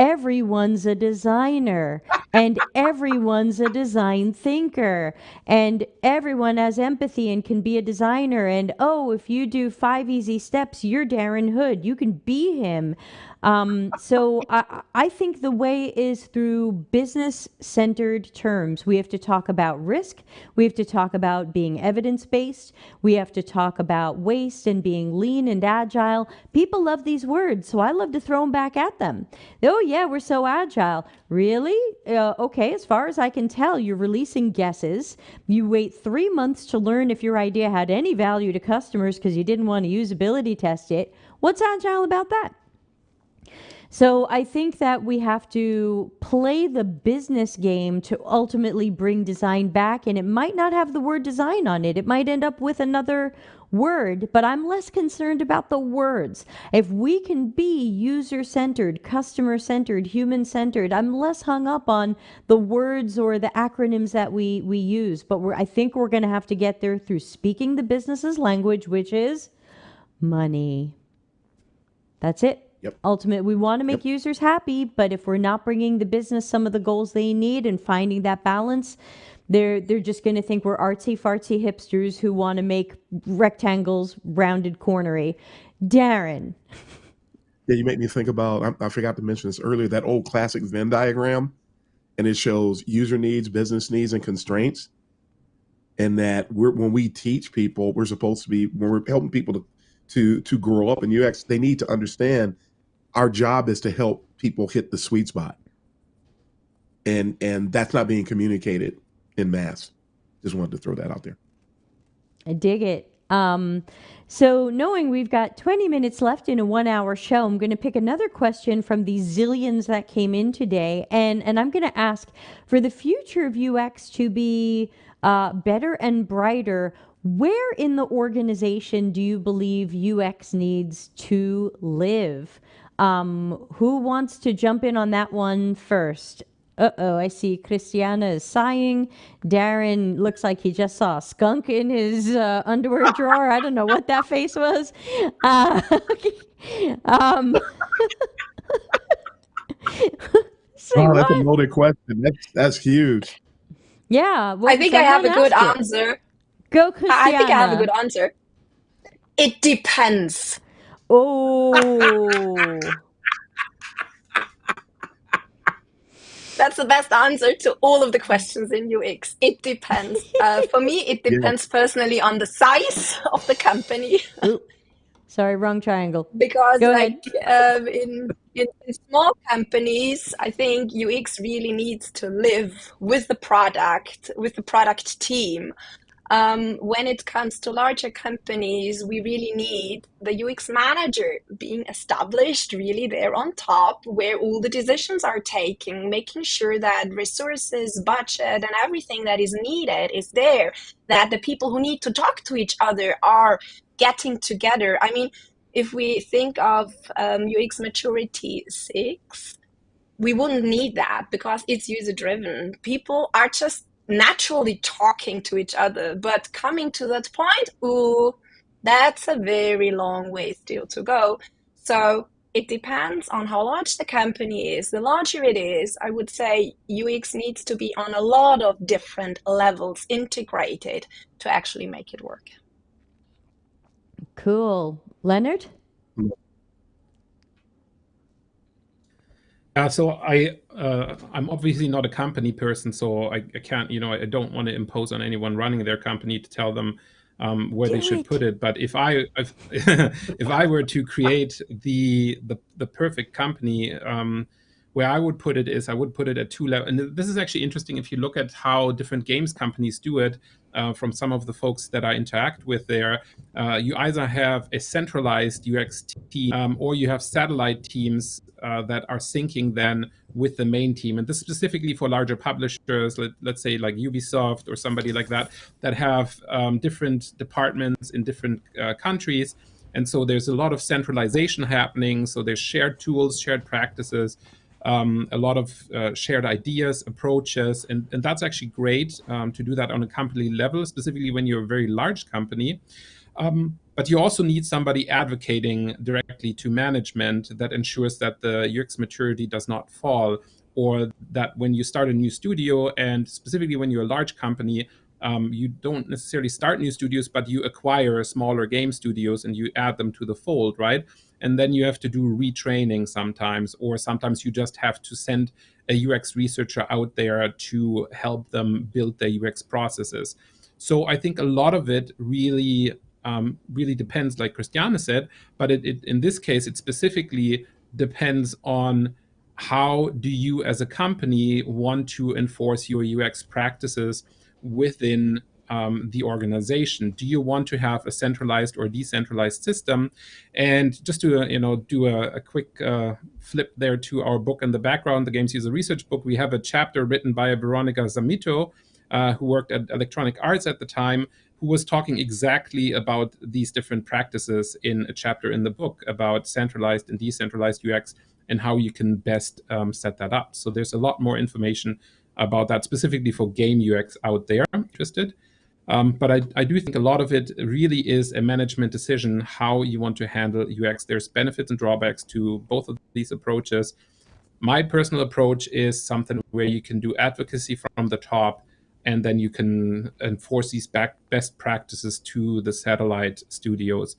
everyone's a designer, and everyone's a design thinker, and everyone has empathy and can be a designer. And oh, if you do 5 easy steps, you're Darren Hood. You can be him. So I think the way is through business-centered terms. We have to talk about risk. We have to talk about being evidence-based. We have to talk about waste and being lean and agile. People love these words, so I love to throw them back at them. Oh yeah, we're so agile. Really? Okay, as far as I can tell, you're releasing guesses. You wait 3 months to learn if your idea had any value to customers because you didn't want to usability test it. What's agile about that? So I think that we have to play the business game to ultimately bring design back, and it might not have the word design on it. It might end up with another word, but I'm less concerned about the words. If we can be user-centered, customer-centered, human-centered, I'm less hung up on the words or the acronyms that we use. But I think we're going to have to get there through speaking the business's language, which is money. That's it. Yep. Ultimately, we want to make users happy, but if we're not bringing the business some of the goals they need and finding that balance, they're just going to think we're artsy fartsy hipsters who want to make rectangles rounded cornery. Darren. Yeah, you make me think about, I forgot to mention this earlier, that old classic Venn diagram, and it shows user needs, business needs, and constraints. And that when we teach people, we're supposed to be, when we're helping people to grow up in UX, they need to understand our job is to help people hit the sweet spot. And that's not being communicated in mass. Just wanted to throw that out there. I dig it. So knowing we've got 20 minutes left in a 1-hour show, I'm going to pick another question from the zillions that came in today. And I'm going to ask, for the future of UX to be better and brighter, where in the organization do you believe UX needs to live? Who wants to jump in on that one first? Uh-oh, I see Christiane is sighing. Darren looks like he just saw a skunk in his underwear drawer. I don't know what that face was. Say That's a what? loaded question. That's huge. Yeah. Well, I think I have a someone good asked it. answer. Go, Christiane. I think I have a good answer. It depends. Oh. That's the best answer to all of the questions in UX. It depends. For me, it depends personally on the size of the company. Ooh. Sorry, wrong triangle. Because Go like ahead. in small companies, I think UX really needs to live with the product team. When it comes to larger companies, we really need the UX manager being established really there on top where all the decisions are taken, making sure that resources, budget, and everything that is needed is there, that the people who need to talk to each other are getting together. I mean, if we think of UX maturity 6, we wouldn't need that because it's user driven. People are just naturally talking to each other, but coming to that point, ooh, that's a very long way still to go. So it depends on how large the company is. The larger it is, I would say UX needs to be on a lot of different levels integrated to actually make it work. Cool. Lennart? So I'm obviously not a company person, so I can't, I don't want to impose on anyone running their company to tell them where they should put it. But if I were to create the perfect company, where I would put it is I would put it at 2 levels. And this is actually interesting if you look at how different games companies do it. From some of the folks that I interact with there, you either have a centralized UX team or you have satellite teams that are syncing then with the main team. And this specifically for larger publishers, let's say like Ubisoft or somebody like that, that have different departments in different countries. And so there's a lot of centralization happening. So there's shared tools, shared practices, a lot of shared ideas, approaches, and that's actually great to do that on a company level, specifically when you're a very large company. But you also need somebody advocating directly to management that ensures that the UX maturity does not fall, or that when you start a new studio, and specifically when you're a large company, you don't necessarily start new studios, but you acquire smaller game studios and you add them to the fold, right? And then you have to do retraining sometimes, or sometimes you just have to send a UX researcher out there to help them build their UX processes. So I think a lot of it really depends, like Christiane said, but it in this case, it specifically depends on how do you as a company want to enforce your UX practices within the organization. Do you want to have a centralized or decentralized system? And just to do a quick flip there to our book in the background, the Games User Research book, we have a chapter written by Veronica Zamito, who worked at Electronic Arts at the time, who was talking exactly about these different practices in a chapter in the book about centralized and decentralized UX and how you can best set that up. So there's a lot more information about that specifically for game UX out there, interested. But I do think a lot of it really is a management decision, how you want to handle UX. There's benefits and drawbacks to both of these approaches. My personal approach is something where you can do advocacy from the top, and then you can enforce these best practices to the satellite studios,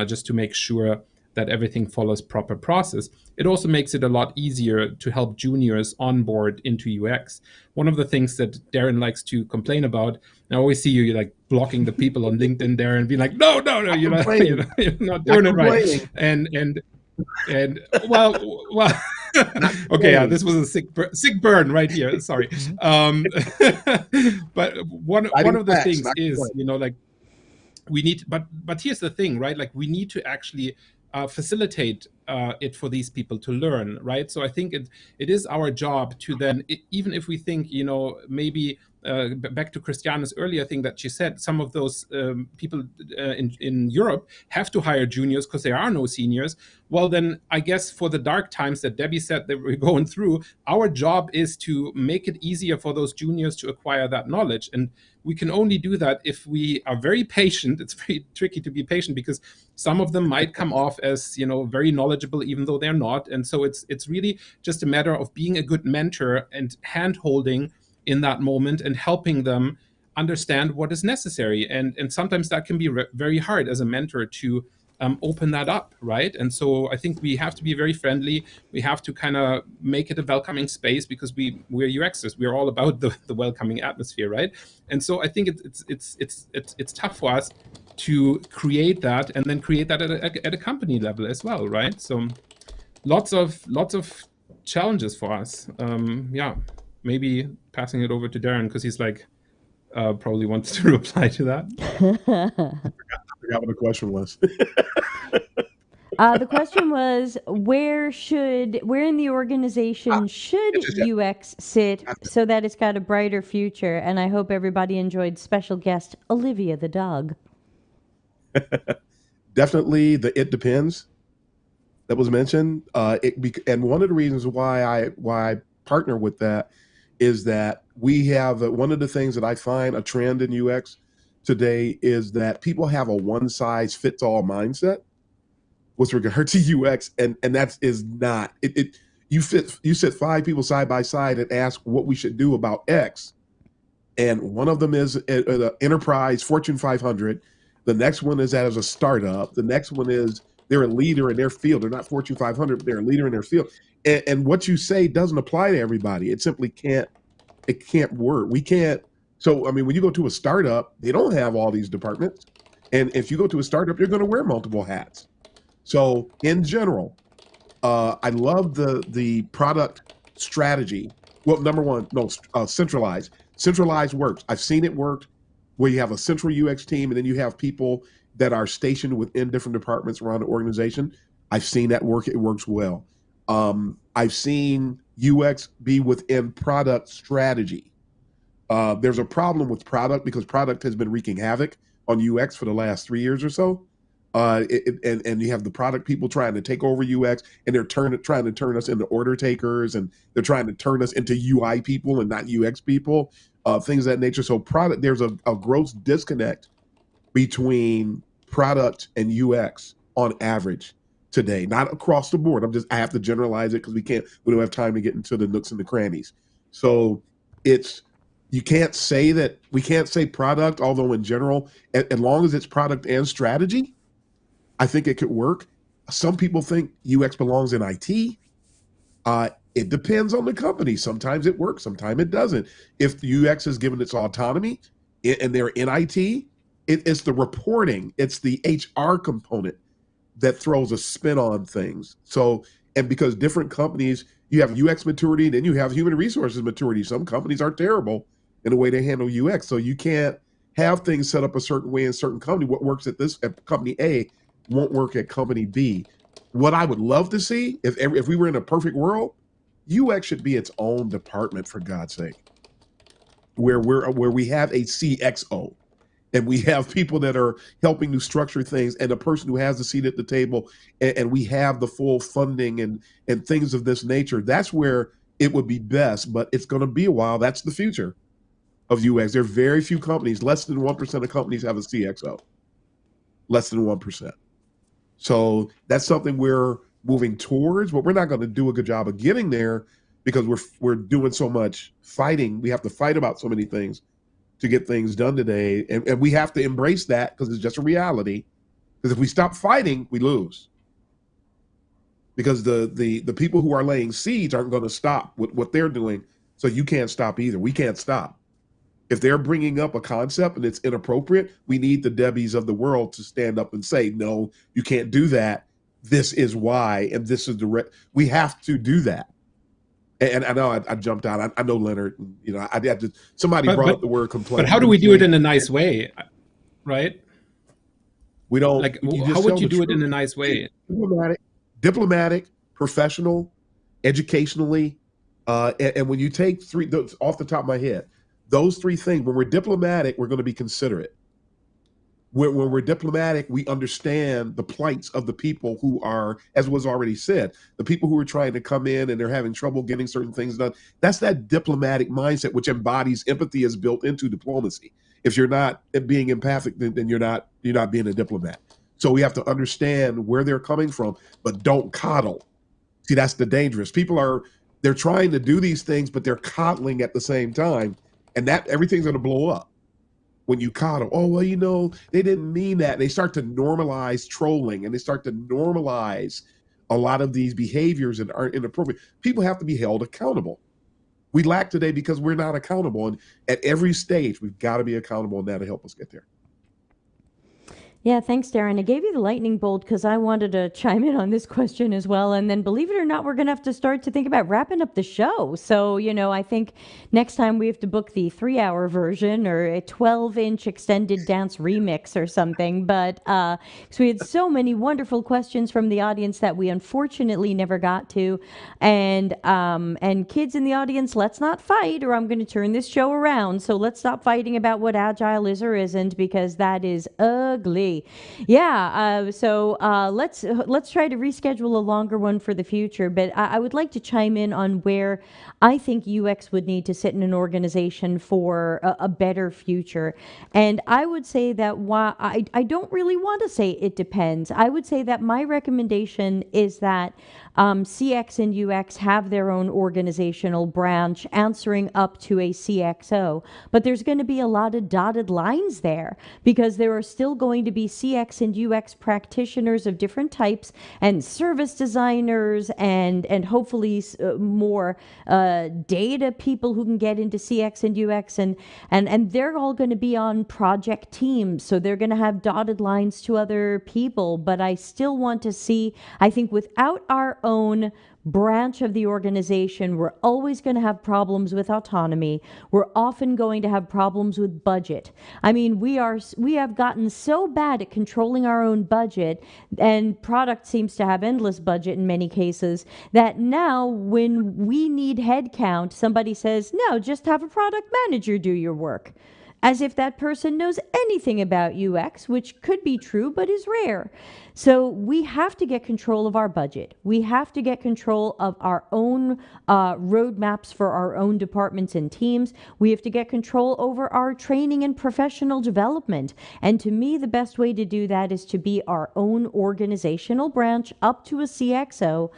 just to make sure that everything follows proper process. It also makes it a lot easier to help juniors onboard into UX. One of the things that Darren likes to complain about, and I always see you like blocking the people on LinkedIn, Darren, being like, no, you're not doing it right. And well, okay, yeah, this was a sick burn right here. Sorry. But one of the things is, like we need, but here's the thing, right? Like we need to actually facilitate it for these people to learn, right? So I think it is our job to then, even if we think, maybe back to Christiane's earlier thing that she said, some of those people in Europe have to hire juniors because there are no seniors. Well, then I guess for the dark times that Debbie said that we're going through, our job is to make it easier for those juniors to acquire that knowledge. And we can only do that if we are very patient. It's very tricky to be patient because some of them might come off as, very knowledgeable, even though they're not. And so it's really just a matter of being a good mentor and hand-holding in that moment and helping them understand what is necessary. And sometimes that can be very hard as a mentor to open that up, right? And so I think we have to be very friendly. We have to kind of make it a welcoming space because we're UXers. We're all about the welcoming atmosphere, right? And so I think it's tough for us to create that and then create that at a company level as well, right? So lots of challenges for us. Maybe passing it over to Darren because he's like probably wants to reply to that. I forgot what the question was. The question was, where in the organization should UX sit so that it's got a brighter future? And I hope everybody enjoyed special guest Olivia the dog. Definitely it depends that was mentioned. And one of the reasons why I partner with that is that we have one of the things that I find a trend in UX today is that people have a one-size-fits-all mindset with regard to UX, and that is not it. You sit 5 people side by side and ask what we should do about X, and one of them is an enterprise Fortune 500. The next one is as a startup. The next one is they're a leader in their field. They're not Fortune 500, but they're a leader in their field. And what you say doesn't apply to everybody. It simply can't. It can't work. We can't. So, I mean, when you go to a startup, they don't have all these departments. And if you go to a startup, you're going to wear multiple hats. So in general, I love the product strategy. Well, number one, centralized. Centralized works. I've seen it work where you have a central UX team and then you have people that are stationed within different departments around the organization. I've seen that work. It works well. I've seen UX be within product strategy. There's a problem with product because product has been wreaking havoc on UX for the last 3 years or so. And you have the product people trying to take over UX, and they're trying to turn us into order takers, and they're trying to turn us into UI people and not UX people, things of that nature. So there's a gross disconnect between product and UX on average today, not across the board. I have to generalize it because we don't have time to get into the nooks and the crannies. So we can't say product, although in general, as long as it's product and strategy, I think it could work. Some people think UX belongs in IT. It depends on the company. Sometimes it works, sometimes it doesn't. If UX is given its autonomy and they're in IT, it's the reporting, it's the HR component that throws a spin on things. So, and because different companies, you have UX maturity, then you have human resources maturity. Some companies are terrible in the way they handle UX. So you can't have things set up a certain way in a certain company. What works at company A won't work at company B. What I would love to see, if we were in a perfect world, UX should be its own department, for God's sake, where we have a CXO and we have people that are helping to structure things, and a person who has a seat at the table, and we have the full funding and things of this nature. That's where it would be best, but it's going to be a while. That's the future of UX. There are very few companies, less than 1% of companies have a CXO, less than 1%. So that's something we're moving towards, but we're not going to do a good job of getting there because we're doing so much fighting. We have to fight about so many things to get things done today, and we have to embrace that because it's just a reality. Because if we stop fighting, we lose. Because the people who are laying seeds aren't going to stop with what they're doing, so you can't stop either. We can't stop. If they're bringing up a concept and it's inappropriate, we need the Debbies of the world to stand up and say, no, you can't do that. This is why, and this is we have to do that. And I know I jumped out. I know Lennart. I had to. Somebody brought up the word complaint. But how do we do it in a nice way, right? We don't. Like, how would you do it in a nice way? Diplomatic, professional, educationally, and when you take those off the top of my head, those three things. When we're diplomatic, we're going to be considerate. When we're diplomatic, we understand the plights of the people who are, as was already said, the people who are trying to come in and they're having trouble getting certain things done. That's that diplomatic mindset, which embodies empathy is built into diplomacy. If you're not being empathic, then you're not being a diplomat. So we have to understand where they're coming from, but don't coddle. See, that's the dangerous. They're trying to do these things, but they're coddling at the same time, and that everything's going to blow up. When you coddle, oh, well, they didn't mean that. They start to normalize trolling, and they start to normalize a lot of these behaviors that aren't inappropriate. People have to be held accountable. We lack today because we're not accountable. And at every stage, we've got to be accountable, and that'll help us get there. Yeah, thanks, Darren. I gave you the lightning bolt because I wanted to chime in on this question as well. And then, believe it or not, we're going to have to start to think about wrapping up the show. So, I think next time we have to book the 3-hour version or a 12-inch extended dance remix or something. But so we had so many wonderful questions from the audience that we unfortunately never got to. And kids in the audience, let's not fight, or I'm going to turn this show around. So let's stop fighting about what agile is or isn't, because that is ugly. Yeah, so let's try to reschedule a longer one for the future. But I would like to chime in on where I think UX would need to sit in an organization for a better future. And I would say that I don't really want to say it depends. I would say that my recommendation is that CX and UX have their own organizational branch answering up to a CXO. But there's going to be a lot of dotted lines there because there are still going to be CX and UX practitioners of different types and service designers and hopefully more data people who can get into CX and UX and they're all going to be on project teams. So they're going to have dotted lines to other people. But I still want to see, I think without our own branch of the organization, we're always going to have problems with autonomy. We're often going to have problems with budget. I mean, we have gotten so bad at controlling our own budget, and product seems to have endless budget in many cases, that now when we need headcount, somebody says, no, just have a product manager do your work. as if that person knows anything about UX, which could be true but is rare. So we have to get control of our budget. We have to get control of our own roadmaps for our own departments and teams. We have to get control over our training and professional development. And to me, the best way to do that is to be our own organizational branch up to a CXO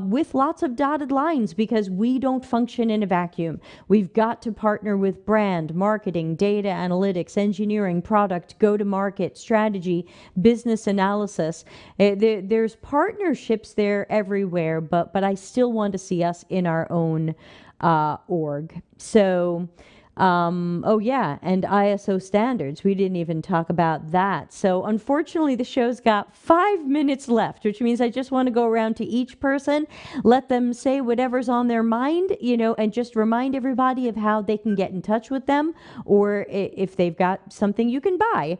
with lots of dotted lines, because we don't function in a vacuum. We've got to partner with brand, marketing, data analytics, engineering, product, go-to-market, strategy, business analysis. There's partnerships there everywhere, but I still want to see us in our own org. So, oh yeah, and ISO standards. We didn't even talk about that. So unfortunately, the show's got 5 minutes left, which means I just want to go around to each person, let them say whatever's on their mind, and just remind everybody of how they can get in touch with them, or if they've got something you can buy.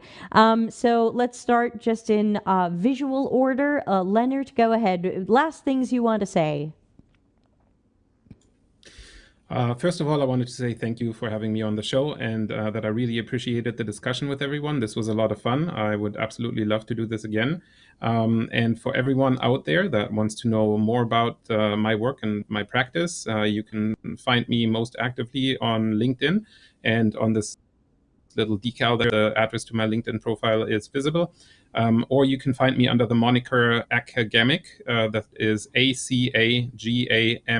So let's start just in visual order. Lennart, go ahead. Last things you want to say. First of all, I wanted to say thank you for having me on the show, and that I really appreciated the discussion with everyone. This was a lot of fun. I would absolutely love to do this again. And for everyone out there that wants to know more about my work and my practice, you can find me most actively on LinkedIn, and on this little decal there, the address to my LinkedIn profile is visible. Or you can find me under the moniker Academic, that is ACAGAMIC.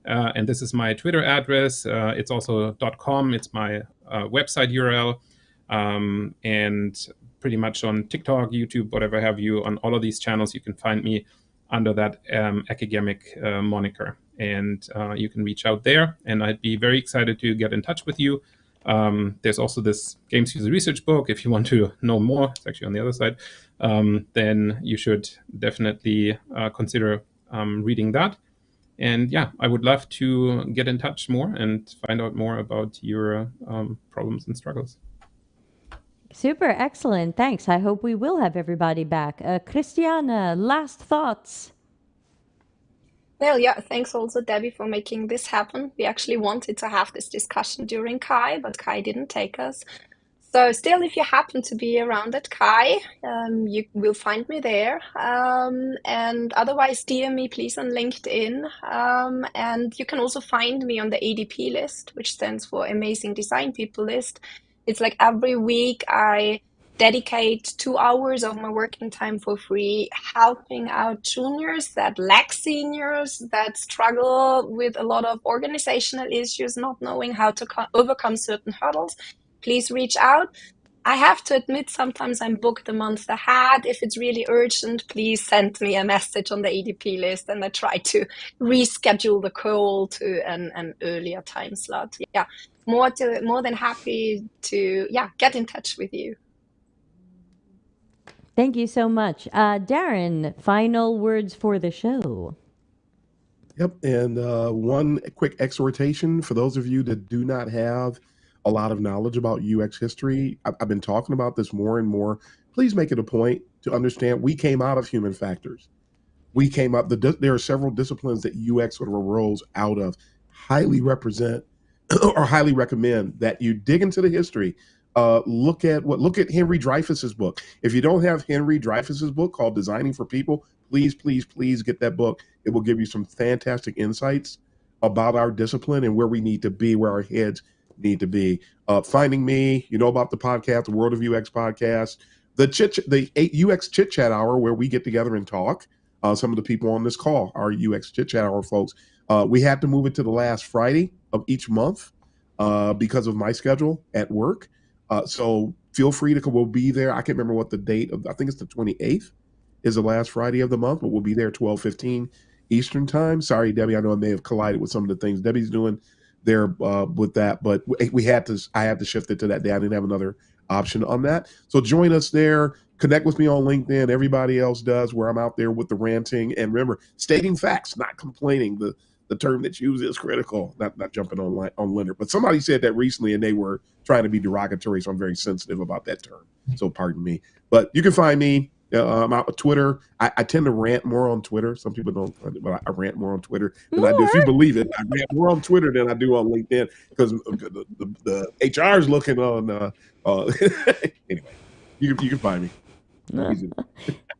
And this is my Twitter address. It's also .com. It's my website URL. And pretty much on TikTok, YouTube, whatever have you, on all of these channels, you can find me under that academic moniker. And you can reach out there, and I'd be very excited to get in touch with you. There's also this Games User Research book. If you want to know more, it's actually on the other side, then you should definitely consider reading that. And yeah, I would love to get in touch more and find out more about your problems and struggles. Super, excellent. Thanks. I hope we will have everybody back. Christiane, last thoughts. Well, yeah, thanks also, Debbie, for making this happen. We actually wanted to have this discussion during Kai, but Kai didn't take us. So still, if you happen to be around at Kai, you will find me there. And otherwise, DM me, please, on LinkedIn. And you can also find me on the ADP list, which stands for Amazing Design People list. It's like every week I dedicate 2 hours of my working time for free, helping out juniors that lack seniors, that struggle with a lot of organizational issues, not knowing how to overcome certain hurdles. Please reach out. I have to admit, sometimes I'm booked a month ahead. If it's really urgent, please send me a message on the ADP list, and I try to reschedule the call to an earlier time slot. Yeah, more than happy to get in touch with you. Thank you so much. Darren, final words for the show. Yep, and one quick exhortation for those of you that do not have a lot of knowledge about UX history. I've been talking about this more and more. Please make it a point to understand we came out of human factors. We came up, there are several disciplines that UX sort of arose out of. Highly represent or highly recommend that you dig into the history. Look at Henry Dreyfuss's book. If you don't have Henry Dreyfuss's book called Designing for People, please, please, please get that book. It will give you some fantastic insights about our discipline and where we need to be, where our heads need to be. Finding me, about the podcast, the World of UX podcast, the UX Chit Chat Hour, where we get together and talk. Some of the people on this call are UX Chit Chat Hour folks. We had to move it to the last Friday of each month because of my schedule at work. So feel free to come. We'll be there. I can't remember what the date of. I think it's the 28th is the last Friday of the month, but we'll be there 12:15 Eastern time. Sorry, Debbie. I know I may have collided with some of the things Debbie's doing there with that, but I had to shift it to that day. I didn't have another option on that. So join us there. Connect with me on LinkedIn. Everybody else does, where I'm out there with the ranting. And remember, stating facts, not complaining. The term that's used is critical. Not jumping on Lennart. But somebody said that recently, and they were trying to be derogatory, so I'm very sensitive about that term. So pardon me. But you can find me Twitter. I tend to rant more on Twitter. Some people don't, but I rant more on Twitter than I do. If you believe it, I rant more on Twitter than I do on LinkedIn because the HR is looking on. Anyway, you can find me. Easy.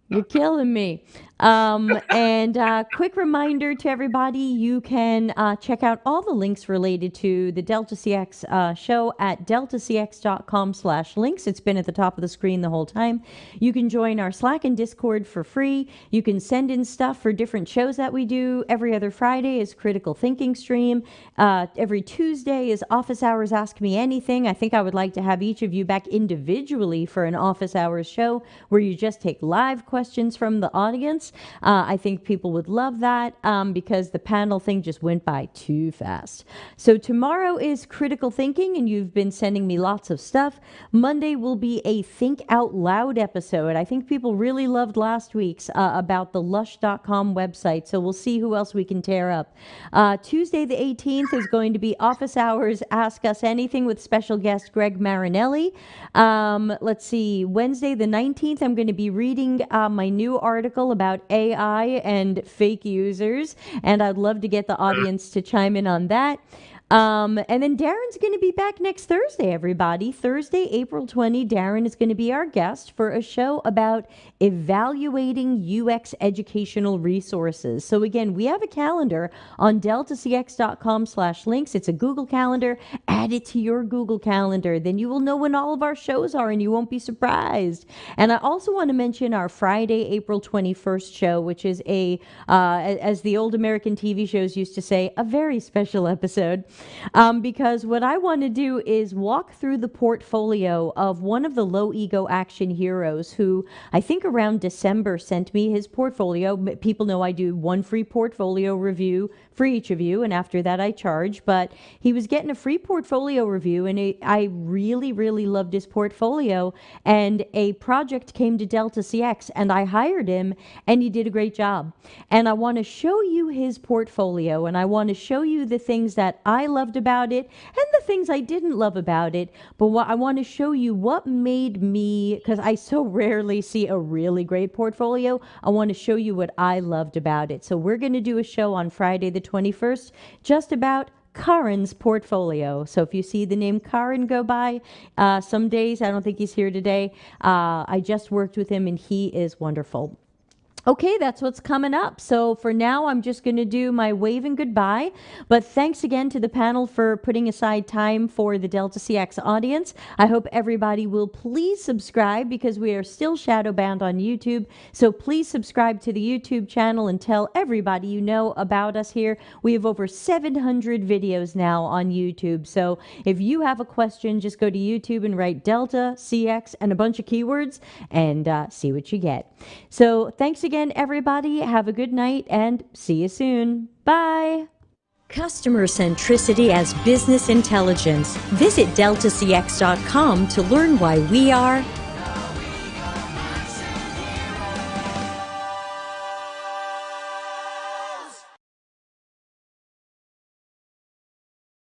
You're killing me. And quick reminder to everybody, you can check out all the links related to the Delta CX show at deltacx.com/links. It's been at the top of the screen the whole time. You can join our Slack and Discord for free. You can send in stuff for different shows that we do. Every other Friday is Critical Thinking Stream. Every Tuesday is Office Hours Ask Me Anything. I think I would like to have each of you back individually for an Office Hours show where you just take live questions from the audience. I think people would love that because the panel thing just went by too fast. So tomorrow is Critical Thinking, and you've been sending me lots of stuff. Monday will be a Think Out Loud episode. I think people really loved last week's about the lush.com website, so we'll see who else we can tear up. Tuesday the 18th is going to be Office Hours Ask Us Anything with special guest Greg Marinelli. Let's see, Wednesday the 19th, I'm going to be reading my new article about AI and fake users, and I'd love to get the audience to chime in on that. And then Darren's going to be back next Thursday, everybody. Thursday, April 20, Darren is going to be our guest for a show about evaluating UX educational resources. So again, we have a calendar on deltacx.com/links. It's a Google Calendar. Add it to your Google Calendar. Then you will know when all of our shows are and you won't be surprised. And I also want to mention our Friday, April 21st show, which is as the old American TV shows used to say, a very special episode. Because what I want to do is walk through the portfolio of one of the low ego action heroes who I think around December sent me his portfolio. People know I do one free portfolio review for each of you, and after that I charge. But he was getting a free portfolio review, and I really, really loved his portfolio. And a project came to Delta CX, and I hired him, and he did a great job. And I want to show you his portfolio, and I want to show you the things that I loved about it and the things I didn't love about it. But what I want to show you what made me, because I so rarely see a really great portfolio, I want to show you what I loved about it. So we're going to do a show on Friday the 21st just about Karen's portfolio. So if you see the name Karen go by, some days, I don't think he's here today, I just worked with him and he is wonderful. Okay, that's what's coming up. So for now, I'm just going to do my waving goodbye. But thanks again to the panel for putting aside time for the Delta CX audience. I hope everybody will please subscribe because we are still shadow banned on YouTube. So please subscribe to the YouTube channel and tell everybody you know about us here. We have over 700 videos now on YouTube. So if you have a question, just go to YouTube and write Delta CX and a bunch of keywords and see what you get. So thanks again, everybody. Have a good night and see you soon. Bye. Customer centricity as business intelligence. Visit deltacx.com to learn why we are